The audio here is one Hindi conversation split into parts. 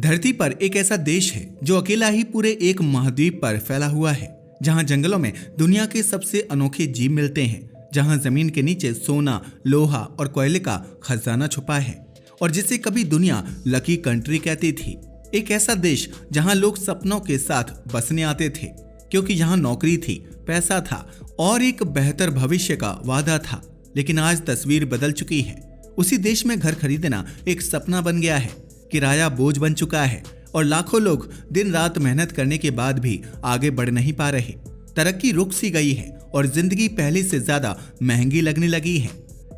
धरती पर एक ऐसा देश है जो अकेला ही पूरे एक महाद्वीप पर फैला हुआ है, जहां जंगलों में दुनिया के सबसे अनोखे जीव मिलते हैं, जहां जमीन के नीचे सोना, लोहा और कोयले का खजाना छुपा है और जिसे कभी दुनिया लकी कंट्री कहती थी। एक ऐसा देश जहां लोग सपनों के साथ बसने आते थे, क्योंकि यहाँ नौकरी थी, पैसा था और एक बेहतर भविष्य का वादा था। लेकिन आज तस्वीर बदल चुकी है। उसी देश में घर खरीदना एक सपना बन गया है, किराया बोझ बन चुका है और लाखों लोग दिन रात मेहनत करने के बाद भी आगे बढ़ नहीं पा रहे। तरक्की रुक सी गई है और जिंदगी पहले से ज्यादा महंगी लगने लगी है।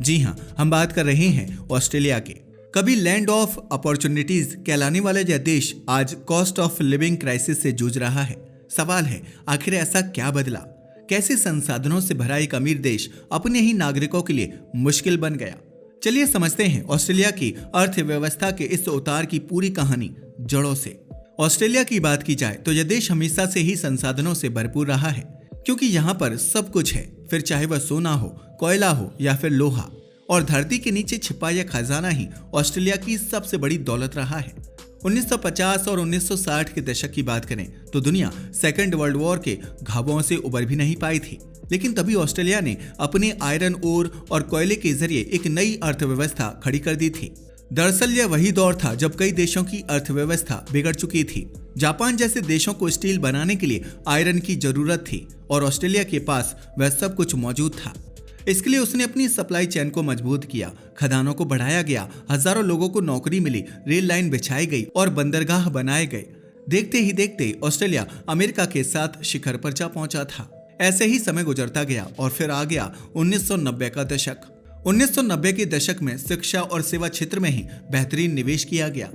जी हाँ, हम बात कर रहे हैं ऑस्ट्रेलिया के। कभी लैंड ऑफ अपॉर्चुनिटीज कहलाने वाला यह देश आज कॉस्ट ऑफ लिविंग क्राइसिस से जूझ रहा है। सवाल है, आखिर ऐसा क्या बदला? कैसे संसाधनों से भरा एक अमीर देश अपने ही नागरिकों के लिए मुश्किल बन गया? चलिए समझते हैं ऑस्ट्रेलिया की अर्थव्यवस्था के इस उतार की पूरी कहानी जड़ों से। ऑस्ट्रेलिया की बात की जाए तो यह देश हमेशा से ही संसाधनों से भरपूर रहा है, क्योंकि यहाँ पर सब कुछ है, फिर चाहे वह सोना हो, कोयला हो या फिर लोहा। और धरती के नीचे छिपा यह खजाना ही ऑस्ट्रेलिया की सबसे बड़ी दौलत रहा है। 1950 और 1960 के दशक की बात करें तो दुनिया सेकेंड वर्ल्ड वॉर के घावों से उबर भी नहीं पाई थी, लेकिन तभी ऑस्ट्रेलिया ने अपने आयरन ओर और कोयले के जरिए एक नई अर्थव्यवस्था खड़ी कर दी थी। दरअसल यह वही दौर था जब कई देशों की अर्थव्यवस्था बिगड़ चुकी थी। जापान जैसे देशों को स्टील बनाने के लिए आयरन की जरूरत थी और ऑस्ट्रेलिया के पास वह सब कुछ मौजूद था। इसके लिए उसने अपनी सप्लाई चेन को मजबूत किया, खदानों को बढ़ाया गया, हजारों लोगों को नौकरी मिली, रेल लाइन बिछाई गई और बंदरगाह बनाए गए। देखते ही देखते ऑस्ट्रेलिया अमेरिका के साथ शिखर पर जा पहुंचा था। ऐसे ही समय गुजरता गया और फिर आ गया 1990 का दशक। 1990 के दशक में शिक्षा और सेवा क्षेत्र में ही बेहतरीन निवेश किया गया।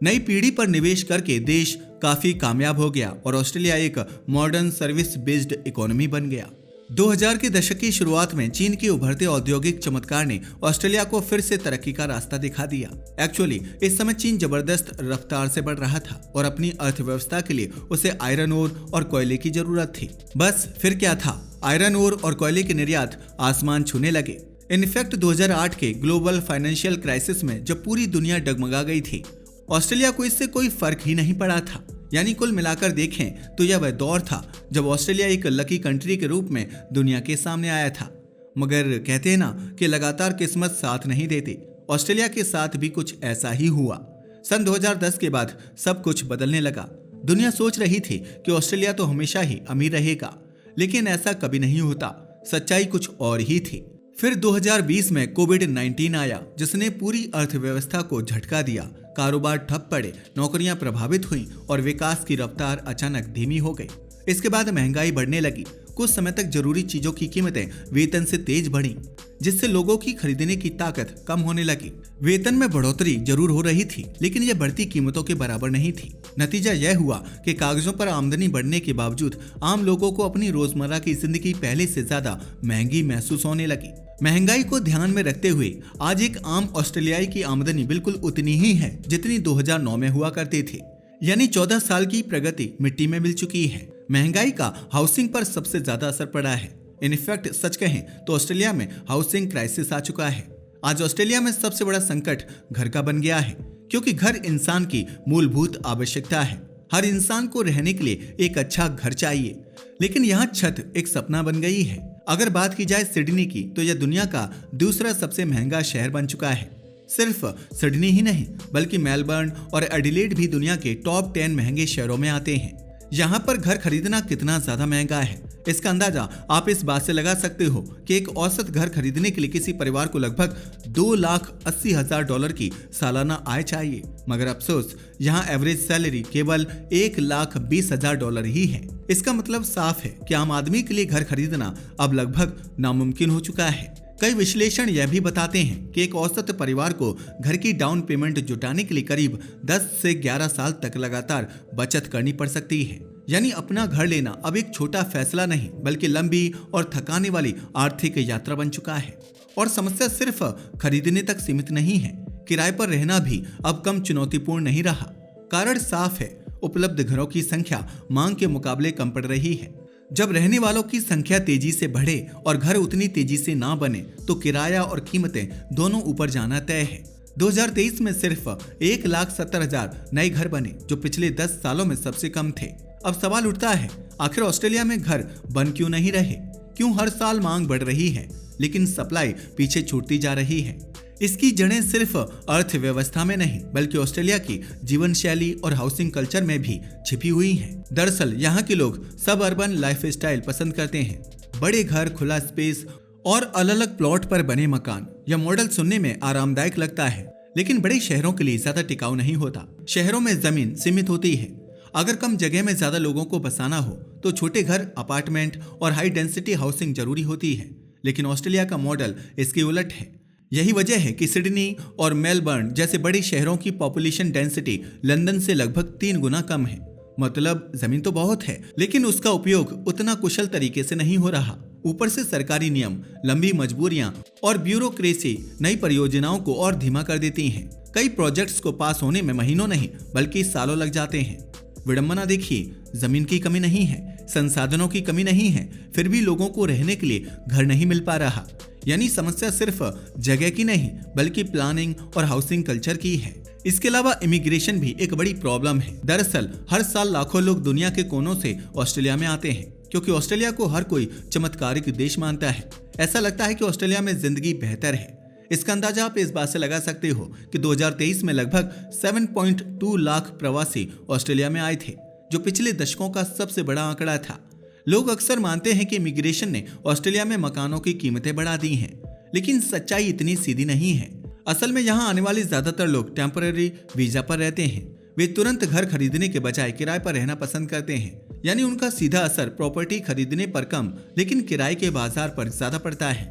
नई पीढ़ी पर निवेश करके देश काफी कामयाब हो गया और ऑस्ट्रेलिया एक मॉडर्न सर्विस बेस्ड इकोनॉमी बन गया। 2000 के दशक की शुरुआत में चीन के उभरते औद्योगिक चमत्कार ने ऑस्ट्रेलिया को फिर से तरक्की का रास्ता दिखा दिया। एक्चुअली इस समय चीन जबरदस्त रफ्तार से बढ़ रहा था और अपनी अर्थव्यवस्था के लिए उसे आयरन ओर और कोयले की जरूरत थी। बस फिर क्या था, आयरन ओर और कोयले के निर्यात आसमान छूने लगे। इनफैक्ट 2008 के ग्लोबल फाइनेंशियल क्राइसिस में जब पूरी दुनिया डगमगा गई थी, ऑस्ट्रेलिया को इससे कोई फर्क ही नहीं पड़ा था। यानी कुल मिलाकर देखें तो यह वह दौर था जब ऑस्ट्रेलिया एक लकी कंट्री के रूप में दुनिया के सामने आया था। मगर कहते हैं ना कि लगातार किस्मत साथ नहीं देती। ऑस्ट्रेलिया के साथ भी कुछ ऐसा ही हुआ। सन 2010 के बाद सब कुछ बदलने लगा। दुनिया सोच रही थी कि ऑस्ट्रेलिया तो हमेशा ही अमीर रहेगा, लेकिन ऐसा कभी नहीं होता। सच्चाई कुछ और ही थी। फिर 2020 में कोविड-19 आया, जिसने पूरी अर्थव्यवस्था को झटका दिया। कारोबार ठप पड़े, नौकरियां प्रभावित हुईं और विकास की रफ्तार अचानक धीमी हो गई। इसके बाद महंगाई बढ़ने लगी। कुछ समय तक जरूरी चीजों की कीमतें वेतन से तेज बढ़ी, जिससे लोगों की खरीदने की ताकत कम होने लगी। वेतन में बढ़ोतरी जरूर हो रही थी, लेकिन यह बढ़ती कीमतों के बराबर नहीं थी। नतीजा यह हुआ कि कागजों पर आमदनी बढ़ने के बावजूद आम लोगों को अपनी रोजमर्रा की जिंदगी पहले से ज्यादा महंगी महसूस होने लगी। महंगाई को ध्यान में रखते हुए आज एक आम ऑस्ट्रेलियाई की आमदनी बिल्कुल उतनी ही है जितनी 2009 में हुआ करती थी। यानी 14 साल की प्रगति मिट्टी में मिल चुकी है। महंगाई का हाउसिंग पर सबसे ज्यादा असर पड़ा है। इनफैक्ट सच कहें तो ऑस्ट्रेलिया में हाउसिंग क्राइसिस आ चुका है। आज ऑस्ट्रेलिया में सबसे बड़ा संकट घर का बन गया है, क्योंकि घर इंसान की मूलभूत आवश्यकता है। हर इंसान को रहने के लिए एक अच्छा घर चाहिए, लेकिन यहाँ छत एक सपना बन गई है। अगर बात की जाए सिडनी की, तो यह दुनिया का दूसरा सबसे महंगा शहर बन चुका है। सिर्फ सिडनी ही नहीं, बल्कि मेलबर्न और एडिलेड भी दुनिया के टॉप 10 महंगे शहरों में आते हैं। यहाँ पर घर खरीदना कितना ज्यादा महंगा है, इसका अंदाजा आप इस बात से लगा सकते हो कि एक औसत घर खरीदने के लिए किसी परिवार को लगभग $2,80,000 की सालाना आय चाहिए। मगर अफसोस, यहाँ एवरेज सैलरी केवल $1,20,000 ही है। इसका मतलब साफ है कि आम आदमी के लिए घर खरीदना अब लगभग नामुमकिन हो चुका है। कई विश्लेषण यह भी बताते हैं कि एक औसत परिवार को घर की डाउन पेमेंट जुटाने के लिए करीब 10 से 11 साल तक लगातार बचत करनी पड़ सकती है। यानी अपना घर लेना अब एक छोटा फैसला नहीं, बल्कि लंबी और थकाने वाली आर्थिक यात्रा बन चुका है। और समस्या सिर्फ खरीदने तक सीमित नहीं है, किराए पर रहना भी अब कम चुनौतीपूर्ण नहीं रहा। कारण साफ है, उपलब्ध घरों की संख्या मांग के मुकाबले कम पड़ रही है। जब रहने वालों की संख्या तेजी से बढ़े और घर उतनी तेजी से ना बने, तो किराया और कीमतें दोनों ऊपर जाना तय है। 2023 में सिर्फ 1,70,000 नए घर बने, जो पिछले 10 सालों में सबसे कम थे। अब सवाल उठता है, आखिर ऑस्ट्रेलिया में घर बन क्यों नहीं रहे? क्यों हर साल मांग बढ़ रही है लेकिन सप्लाई पीछे छूटती जा रही है? इसकी जड़ें सिर्फ अर्थव्यवस्था में नहीं बल्कि ऑस्ट्रेलिया की जीवन शैली और हाउसिंग कल्चर में भी छिपी हुई हैं। दरअसल यहाँ के लोग सब अर्बन लाइफस्टाइल पसंद करते हैं। बड़े घर, खुला स्पेस और अलग अलग प्लॉट पर बने मकान। यह मॉडल सुनने में आरामदायक लगता है लेकिन बड़े शहरों के लिए ज्यादा टिकाऊ नहीं होता। शहरों में जमीन सीमित होती है। अगर कम जगह में ज्यादा लोगों को बसाना हो तो छोटे घर, अपार्टमेंट और हाई डेंसिटी हाउसिंग जरूरी होती है। लेकिन ऑस्ट्रेलिया का मॉडल इसके उलट है। यही वजह है कि सिडनी और मेलबर्न जैसे बड़े शहरों की पॉपुलेशन डेंसिटी लंदन से लगभग 3 गुना कम है। मतलब जमीन तो बहुत है लेकिन उसका उपयोग उतना कुशल तरीके से नहीं हो रहा। ऊपर से सरकारी नियम, लंबी मजबूरियां और ब्यूरोक्रेसी नई परियोजनाओं को और धीमा कर देती हैं। कई प्रोजेक्ट्स को पास होने में महीनों नहीं बल्कि सालों लग जाते हैं। विडंबना देखिए, जमीन की कमी नहीं है, संसाधनों की कमी नहीं है, फिर भी लोगों को रहने के लिए घर नहीं मिल पा रहा। यानी समस्या सिर्फ जगह की नहीं बल्कि प्लानिंग और हाउसिंग कल्चर की है। इसके अलावा इमिग्रेशन भी एक बड़ी प्रॉब्लम है। दरअसल हर साल लाखों लोग दुनिया के कोनों से ऑस्ट्रेलिया में आते हैं क्योंकि ऑस्ट्रेलिया को हर कोई चमत्कारिक देश मानता है। ऐसा लगता है कि ऑस्ट्रेलिया में जिंदगी बेहतर है। इसका अंदाजा आप इस बात से लगा सकते हो कि 2023 में लगभग 7.2 लाख प्रवासी ऑस्ट्रेलिया में आए थे, जो पिछले दशकों का सबसे बड़ा आंकड़ा था। लोग अक्सर मानते हैं कि इमिग्रेशन ने ऑस्ट्रेलिया में मकानों की कीमतें बढ़ा दी हैं, लेकिन सच्चाई इतनी सीधी नहीं है। असल में यहाँ आने वाले ज्यादातर लोग टेम्पररी वीजा पर रहते हैं। वे तुरंत घर खरीदने के बजाय किराए पर रहना पसंद करते हैं। यानी उनका सीधा असर प्रॉपर्टी खरीदने पर कम लेकिन किराए के बाजार पर ज्यादा पड़ता है।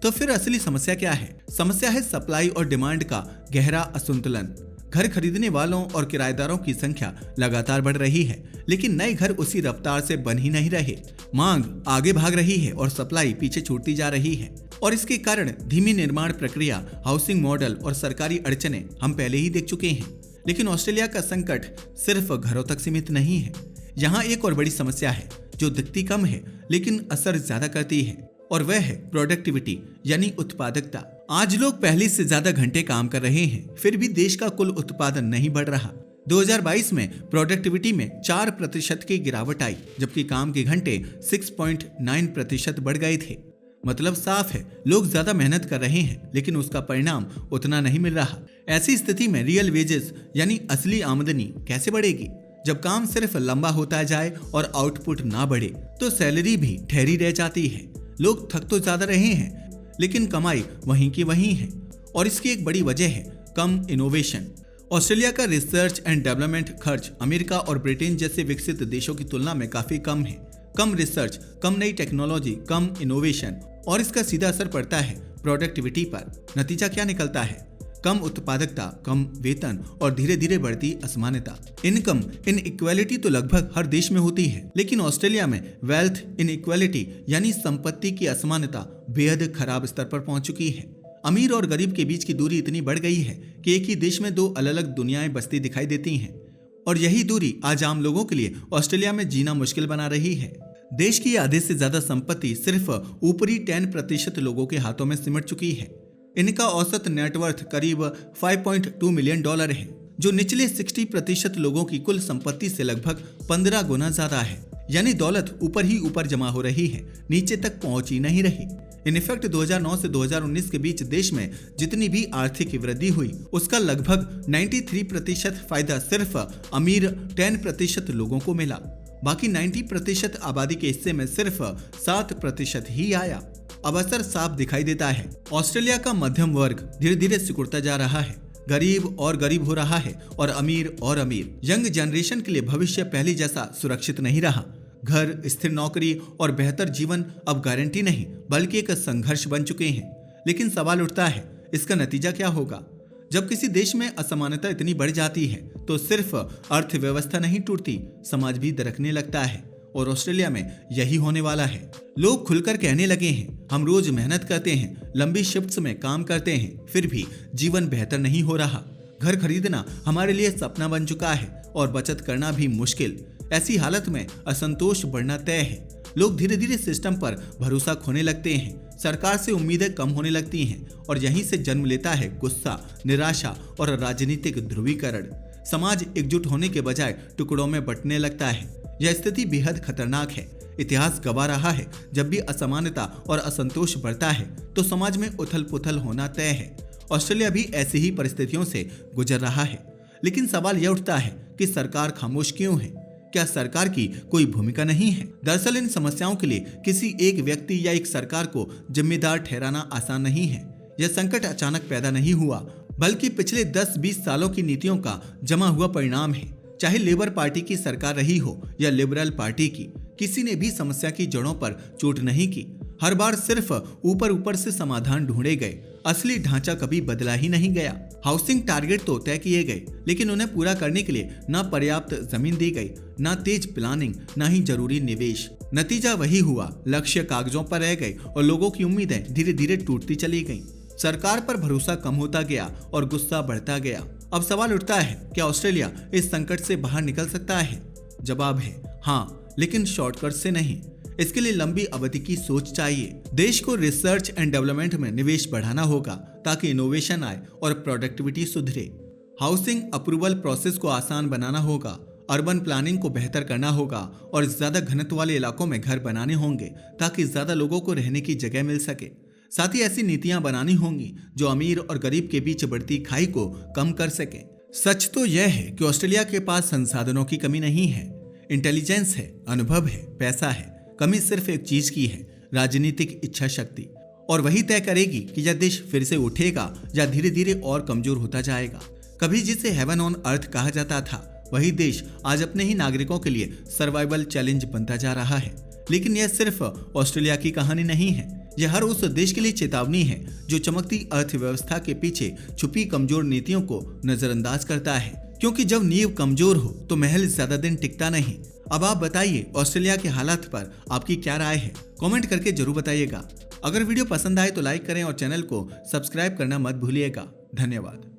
तो फिर असली समस्या क्या है? समस्या है सप्लाई और डिमांड का गहरा असंतुलन। घर खरीदने वालों और किराएदारों की संख्या लगातार बढ़ रही है लेकिन नए घर उसी रफ्तार से बन ही नहीं रहे। मांग आगे भाग रही है और सप्लाई पीछे छूटती जा रही है। और इसके कारण धीमी निर्माण प्रक्रिया, हाउसिंग मॉडल और सरकारी अड़चने हम पहले ही देख चुके हैं। लेकिन ऑस्ट्रेलिया का संकट सिर्फ घरों तक सीमित नहीं है। यहाँ एक और बड़ी समस्या है जो दिखती कम है लेकिन असर ज्यादा करती है, और वह है प्रोडक्टिविटी यानी उत्पादकता। आज लोग पहले से ज्यादा घंटे काम कर रहे हैं, फिर भी देश का कुल उत्पादन नहीं बढ़ रहा। 2022 में प्रोडक्टिविटी में 4% की गिरावट आई, जबकि काम के घंटे 6.9% बढ़ गए थे। मतलब साफ है, लोग ज्यादा मेहनत कर रहे हैं लेकिन उसका परिणाम उतना नहीं मिल रहा। ऐसी स्थिति में रियल वेजेस यानी असली आमदनी कैसे बढ़ेगी? जब काम सिर्फ लंबा होता जाए और आउटपुट ना बढ़े तो सैलरी भी ठहरी रह जाती है। लोग थक तो ज्यादा रहे हैं लेकिन कमाई वहीं की वहीं है, और इसकी एक बड़ी वजह है कम इनोवेशन। ऑस्ट्रेलिया का रिसर्च एंड डेवलपमेंट खर्च अमेरिका और ब्रिटेन जैसे विकसित देशों की तुलना में काफी कम है। कम रिसर्च, कम नई टेक्नोलॉजी, कम इनोवेशन, और इसका सीधा असर पड़ता है प्रोडक्टिविटी पर। नतीजा क्या निकलता है? कम उत्पादकता, कम वेतन और धीरे धीरे बढ़ती असमानता। इनकम इनइक्वालिटी तो लगभग हर देश में होती है, लेकिन ऑस्ट्रेलिया में वेल्थ इनइक्वालिटी यानी संपत्ति की असमानता बेहद खराब स्तर पर पहुंच चुकी है। अमीर और गरीब के बीच की दूरी इतनी बढ़ गई है कि एक ही देश में 2 अलग अलग दुनियाएं बसती दिखाई देती हैं, और यही दूरी आज आम लोगों के लिए ऑस्ट्रेलिया में जीना मुश्किल बना रही है। देश की आधे से ज्यादा संपत्ति सिर्फ ऊपरी 10% लोगों के हाथों में सिमट चुकी है। इनका औसत नेटवर्थ करीब $5.2 मिलियन है, जो निचले 60% लोगों की कुल संपत्ति से लगभग 15 गुना ज्यादा है। यानी दौलत ऊपर ही ऊपर जमा हो रही है, नीचे तक पहुंच ही नहीं रही। इनफैक्ट 2009 से 2019 के बीच देश में जितनी भी आर्थिक वृद्धि हुई उसका लगभग 93% फायदा सिर्फ अमीर 10% लोगों को मिला। बाकी 90% आबादी के हिस्से में सिर्फ 7% ही आया। अब असर साफ दिखाई देता है। ऑस्ट्रेलिया का मध्यम वर्ग धीरे धीरे सिकुड़ता जा रहा है, गरीब और गरीब हो रहा है और अमीर। यंग जनरेशन के लिए भविष्य पहले जैसा सुरक्षित नहीं रहा। घर, स्थिर नौकरी और बेहतर जीवन अब गारंटी नहीं बल्कि एक संघर्ष बन चुके हैं। लेकिन सवाल उठता है, इसका नतीजा क्या होगा? जब किसी देश में असमानता इतनी बढ़ जाती है तो सिर्फ अर्थव्यवस्था नहीं टूटती, समाज भी दरकने लगता है। और ऑस्ट्रेलिया में यही होने वाला है। लोग खुलकर कहने लगे हैं, हम रोज मेहनत करते हैं, लंबी शिफ्ट्स में काम करते हैं, फिर भी जीवन बेहतर नहीं हो रहा। घर खरीदना हमारे लिए सपना बन चुका है और बचत करना भी मुश्किल। ऐसी हालत में असंतोष बढ़ना तय है। लोग धीरे धीरे सिस्टम पर भरोसा खोने लगते हैं। सरकार से उम्मीदें कम होने लगती हैं और यहीं से जन्म लेता है गुस्सा, निराशा और राजनीतिक ध्रुवीकरण। समाज एकजुट होने के बजाय टुकड़ों में बंटने लगता है। यह स्थिति बेहद खतरनाक है। इतिहास गवाह रहा है, जब भी असमानता और असंतोष बढ़ता है तो समाज में उथल पुथल होना तय है। ऑस्ट्रेलिया भी ऐसी ही परिस्थितियों से गुजर रहा है। लेकिन सवाल यह उठता है कि सरकार खामोश क्यों है? क्या सरकार की कोई भूमिका नहीं है? दरअसल इन समस्याओं के लिए किसी एक व्यक्ति या एक सरकार को जिम्मेदार ठहराना आसान नहीं है। यह संकट अचानक पैदा नहीं हुआ, बल्कि पिछले 10-20 सालों की नीतियों का जमा हुआ परिणाम है। चाहे लेबर पार्टी की सरकार रही हो या लिबरल पार्टी की, किसी ने भी समस्या की जड़ों पर चोट नहीं की। हर बार सिर्फ ऊपर ऊपर से समाधान ढूंढे गए, असली ढांचा कभी बदला ही नहीं गया। हाउसिंग टारगेट तो तय किए गए, लेकिन उन्हें पूरा करने के लिए न पर्याप्त जमीन दी गई, न तेज प्लानिंग, न ही जरूरी निवेश। नतीजा वही हुआ, लक्ष्य कागजों पर रह गए और लोगों की उम्मीदें धीरे धीरे टूटती चली गईं। सरकार पर भरोसा कम होता गया और गुस्सा बढ़ता गया। अब सवाल उठता है, क्या ऑस्ट्रेलिया इस संकट से बाहर निकल सकता है? जवाब है हाँ, लेकिन शॉर्टकट से नहीं। इसके लिए लंबी अवधि की सोच चाहिए। देश को रिसर्च एंड डेवलपमेंट में निवेश बढ़ाना होगा ताकि इनोवेशन आए और प्रोडक्टिविटी सुधरे। हाउसिंग अप्रूवल प्रोसेस को आसान बनाना होगा, अर्बन प्लानिंग को बेहतर करना होगा और ज्यादा घनत्व वाले इलाकों में घर बनाने होंगे ताकि ज्यादा लोगों को रहने की जगह मिल सके। साथ ही ऐसी नीतियां बनानी होंगी जो अमीर और गरीब के बीच बढ़ती खाई को कम कर सके। सच तो यह है कि ऑस्ट्रेलिया के पास संसाधनों की कमी नहीं है, इंटेलिजेंस है, अनुभव है, पैसा है। कमी सिर्फ एक चीज की है, राजनीतिक इच्छा शक्ति। और वही तय करेगी कि यह देश फिर से उठेगा या धीरे धीरे और कमजोर होता जाएगा। कभी जिसे हेवन ऑन अर्थ कहा जाता था, वही देश आज अपने ही नागरिकों के लिए सर्वाइवल चैलेंज बनता जा रहा है। लेकिन यह सिर्फ ऑस्ट्रेलिया की कहानी नहीं है, यह हर उस देश के लिए चेतावनी है जो चमकती अर्थव्यवस्था के पीछे छुपी कमजोर नीतियों को नजरअंदाज करता है। क्योंकि जब नींव कमजोर हो तो महल ज्यादा दिन टिकता नहीं। अब आप बताइए, ऑस्ट्रेलिया के हालात पर आपकी क्या राय है? कमेंट करके जरूर बताइएगा। अगर वीडियो पसंद आए तो लाइक करें और चैनल को सब्सक्राइब करना मत भूलिएगा। धन्यवाद।